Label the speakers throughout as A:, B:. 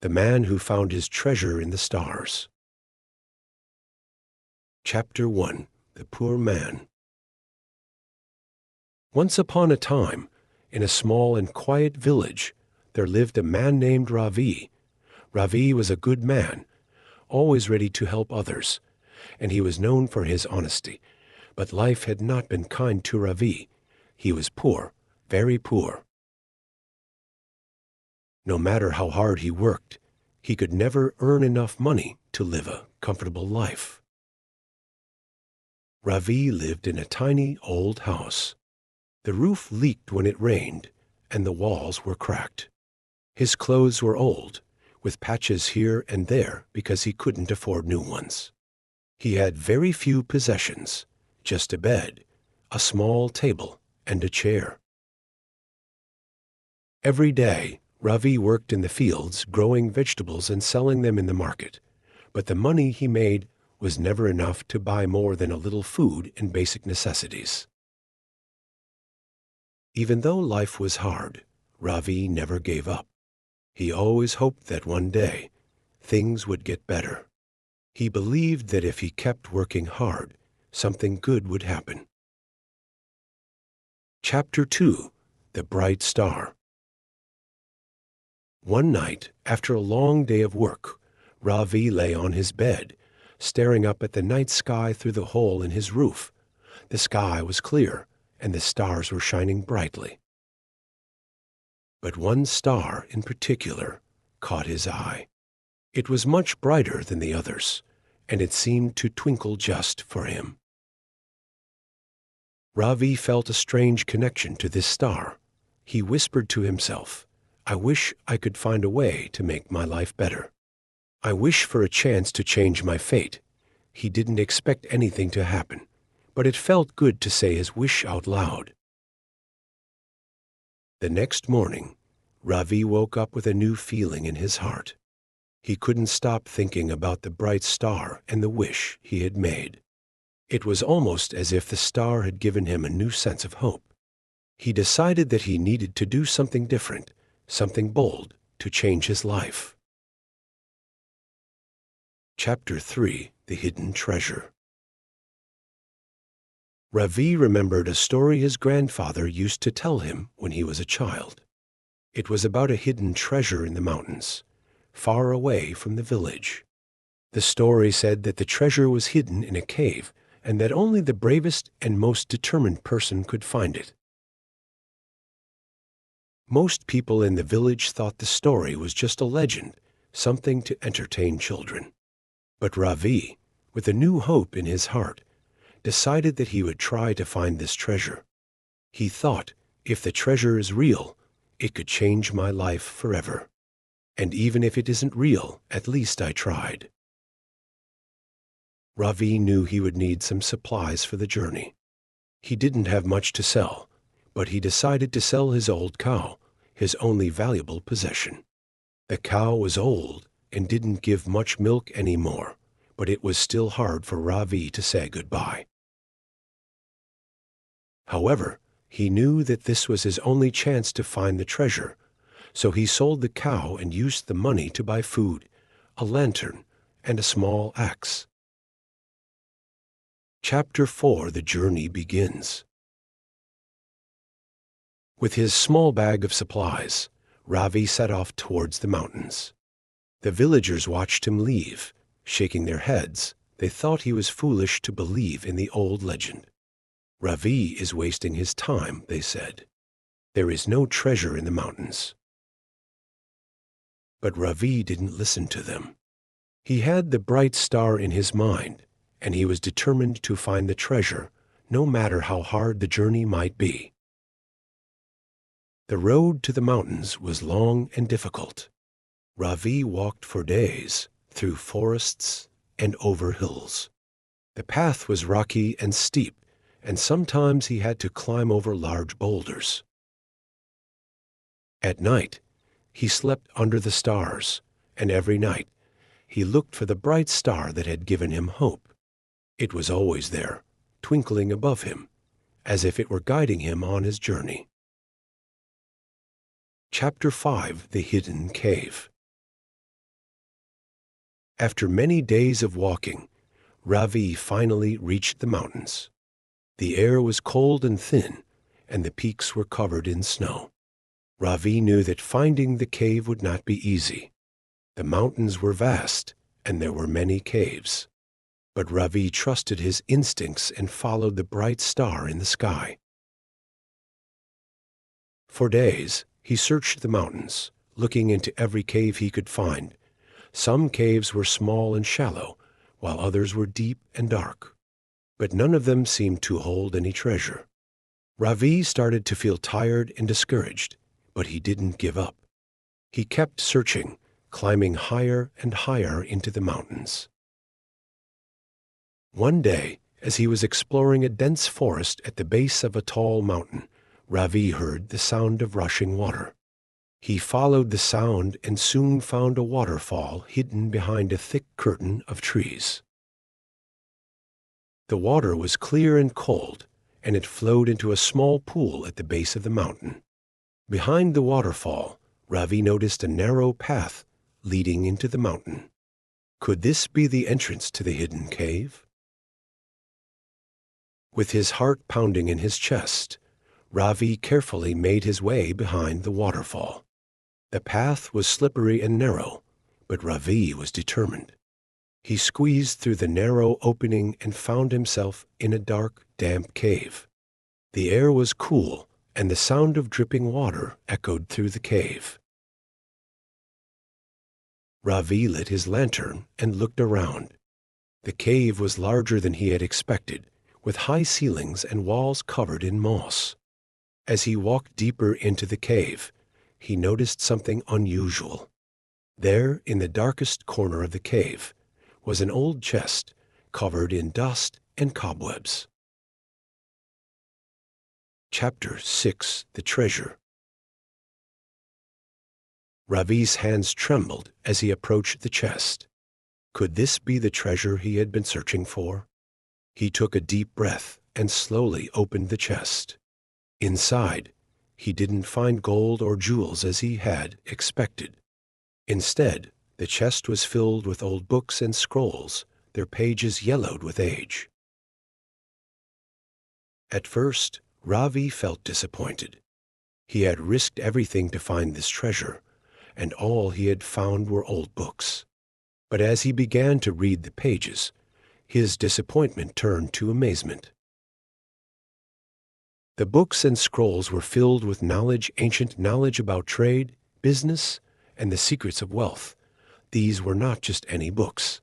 A: The Man Who Found His Treasure in the Stars. Chapter 1. The Poor Man. Once upon a time, in a small and quiet village, there lived a man named Ravi. Ravi was a good man, always ready to help others, and he was known for his honesty. But life had not been kind to Ravi. He was poor, very poor. No matter how hard he worked, he could never earn enough money to live a comfortable life. Ravi lived in a tiny old house. The roof leaked when it rained, and the walls were cracked. His clothes were old, with patches here and there because he couldn't afford new ones. He had very few possessions, just a bed, a small table, and a chair. Every day, Ravi worked in the fields, growing vegetables and selling them in the market, but the money he made was never enough to buy more than a little food and basic necessities. Even though life was hard, Ravi never gave up. He always hoped that one day things would get better. He believed that if he kept working hard, something good would happen. Chapter 2. The Bright Star. One night, after a long day of work, Ravi lay on his bed, staring up at the night sky through the hole in his roof. The sky was clear, and the stars were shining brightly. But one star in particular caught his eye. It was much brighter than the others, and it seemed to twinkle just for him. Ravi felt a strange connection to this star. He whispered to himself, "I wish I could find a way to make my life better. I wish for a chance to change my fate." He didn't expect anything to happen, but it felt good to say his wish out loud. The next morning, Ravi woke up with a new feeling in his heart. He couldn't stop thinking about the bright star and the wish he had made. It was almost as if the star had given him a new sense of hope. He decided that he needed to do something different, something bold, to change his life. Chapter 3. The Hidden Treasure. Ravi remembered a story his grandfather used to tell him when he was a child. It was about a hidden treasure in the mountains, far away from the village. The story said that the treasure was hidden in a cave and that only the bravest and most determined person could find it. Most people in the village thought the story was just a legend, something to entertain children. But Ravi, with a new hope in his heart, decided that he would try to find this treasure. He thought, if the treasure is real, it could change my life forever. And even if it isn't real, at least I tried. Ravi knew he would need some supplies for the journey. He didn't have much to sell, but he decided to sell his old cow, his only valuable possession. The cow was old and didn't give much milk anymore, but it was still hard for Ravi to say goodbye. However, he knew that this was his only chance to find the treasure, so he sold the cow and used the money to buy food, a lantern, and a small axe. Chapter 4. The Journey Begins. With his small bag of supplies, Ravi set off towards the mountains. The villagers watched him leave, shaking their heads. They thought he was foolish to believe in the old legend. "Ravi is wasting his time," they said. "There is no treasure in the mountains." But Ravi didn't listen to them. He had the bright star in his mind, and he was determined to find the treasure, no matter how hard the journey might be. The road to the mountains was long and difficult. Ravi walked for days, through forests and over hills. The path was rocky and steep, and sometimes he had to climb over large boulders. At night, he slept under the stars, and every night he looked for the bright star that had given him hope. It was always there, twinkling above him, as if it were guiding him on his journey. Chapter 5. The Hidden Cave. After many days of walking, Ravi finally reached the mountains. The air was cold and thin, and the peaks were covered in snow. Ravi knew that finding the cave would not be easy. The mountains were vast, and there were many caves. But Ravi trusted his instincts and followed the bright star in the sky. For days, he searched the mountains, looking into every cave he could find. Some caves were small and shallow, while others were deep and dark. But none of them seemed to hold any treasure. Ravi started to feel tired and discouraged, but he didn't give up. He kept searching, climbing higher and higher into the mountains. One day, as he was exploring a dense forest at the base of a tall mountain, Ravi heard the sound of rushing water. He followed the sound and soon found a waterfall hidden behind a thick curtain of trees. The water was clear and cold, and it flowed into a small pool at the base of the mountain. Behind the waterfall, Ravi noticed a narrow path leading into the mountain. Could this be the entrance to the hidden cave? With his heart pounding in his chest, Ravi carefully made his way behind the waterfall. The path was slippery and narrow, but Ravi was determined. He squeezed through the narrow opening and found himself in a dark, damp cave. The air was cool, and the sound of dripping water echoed through the cave. Ravi lit his lantern and looked around. The cave was larger than he had expected, with high ceilings and walls covered in moss. As he walked deeper into the cave, he noticed something unusual. There, in the darkest corner of the cave, was an old chest covered in dust and cobwebs. Chapter 6: The Treasure. Ravi's hands trembled as he approached the chest. Could this be the treasure he had been searching for? He took a deep breath and slowly opened the chest. Inside, he didn't find gold or jewels as he had expected. Instead, the chest was filled with old books and scrolls, their pages yellowed with age. At first, Ravi felt disappointed. He had risked everything to find this treasure, and all he had found were old books. But as he began to read the pages, his disappointment turned to amazement. The books and scrolls were filled with ancient knowledge about trade, business, and the secrets of wealth. These were not just any books.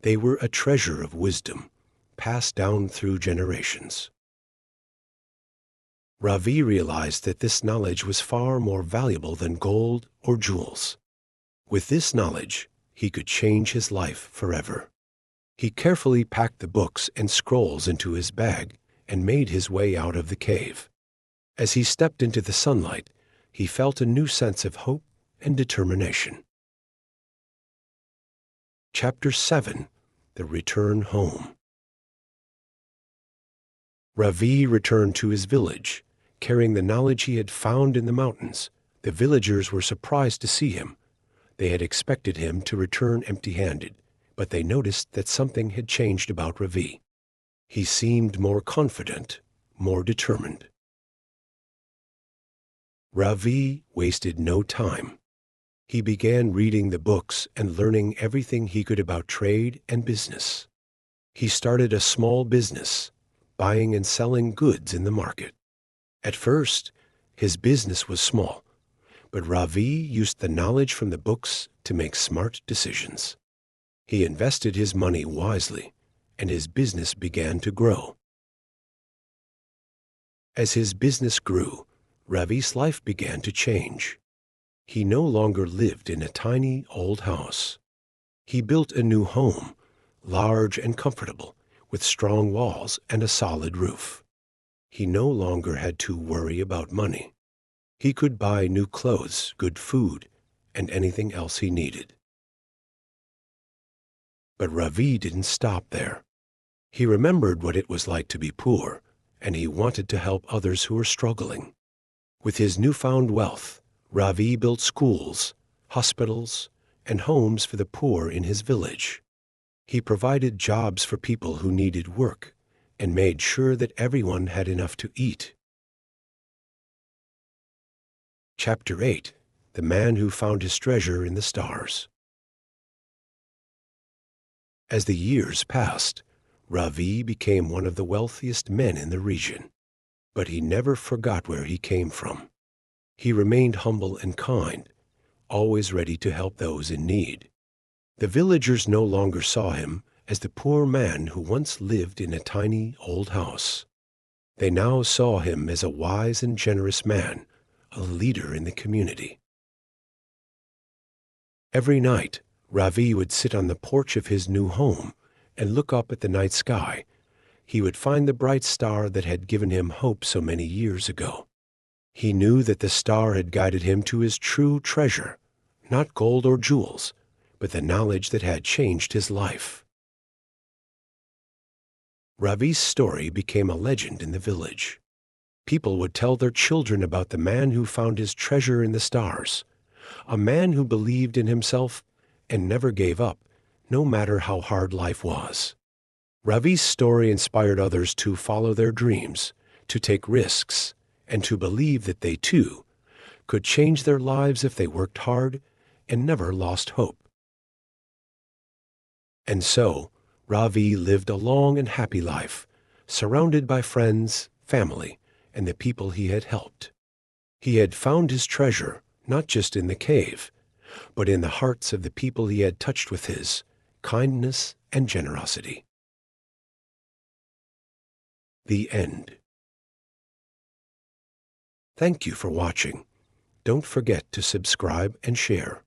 A: They were a treasure of wisdom, passed down through generations. Ravi realized that this knowledge was far more valuable than gold or jewels. With this knowledge, he could change his life forever. He carefully packed the books and scrolls into his bag and made his way out of the cave. As he stepped into the sunlight, he felt a new sense of hope and determination. Chapter 7: The Return Home. Ravi returned to his village, carrying the knowledge he had found in the mountains. The villagers were surprised to see him. They had expected him to return empty-handed, but they noticed that something had changed about Ravi. He seemed more confident, more determined. Ravi wasted no time. He began reading the books and learning everything he could about trade and business. He started a small business, buying and selling goods in the market. At first, his business was small, but Ravi used the knowledge from the books to make smart decisions. He invested his money wisely, and his business began to grow. As his business grew, Ravi's life began to change. He no longer lived in a tiny old house. He built a new home, large and comfortable, with strong walls and a solid roof. He no longer had to worry about money. He could buy new clothes, good food, and anything else he needed. But Ravi didn't stop there. He remembered what it was like to be poor, and he wanted to help others who were struggling. With his newfound wealth, Ravi built schools, hospitals, and homes for the poor in his village. He provided jobs for people who needed work and made sure that everyone had enough to eat. Chapter 8. The Man Who Found His Treasure in the Stars. As the years passed, Ravi became one of the wealthiest men in the region, but he never forgot where he came from. He remained humble and kind, always ready to help those in need. The villagers no longer saw him as the poor man who once lived in a tiny old house. They now saw him as a wise and generous man, a leader in the community. Every night, Ravi would sit on the porch of his new home and look up at the night sky. He would find the bright star that had given him hope so many years ago. He knew that the star had guided him to his true treasure, not gold or jewels, but the knowledge that had changed his life. Ravi's story became a legend in the village. People would tell their children about the man who found his treasure in the stars, a man who believed in himself and never gave up, no matter how hard life was. Ravi's story inspired others to follow their dreams, to take risks, and to believe that they, too, could change their lives if they worked hard and never lost hope. And so, Ravi lived a long and happy life, surrounded by friends, family, and the people he had helped. He had found his treasure not just in the cave, but in the hearts of the people he had touched with his kindness and generosity. The end. Thank you for watching. Don't forget to subscribe and share.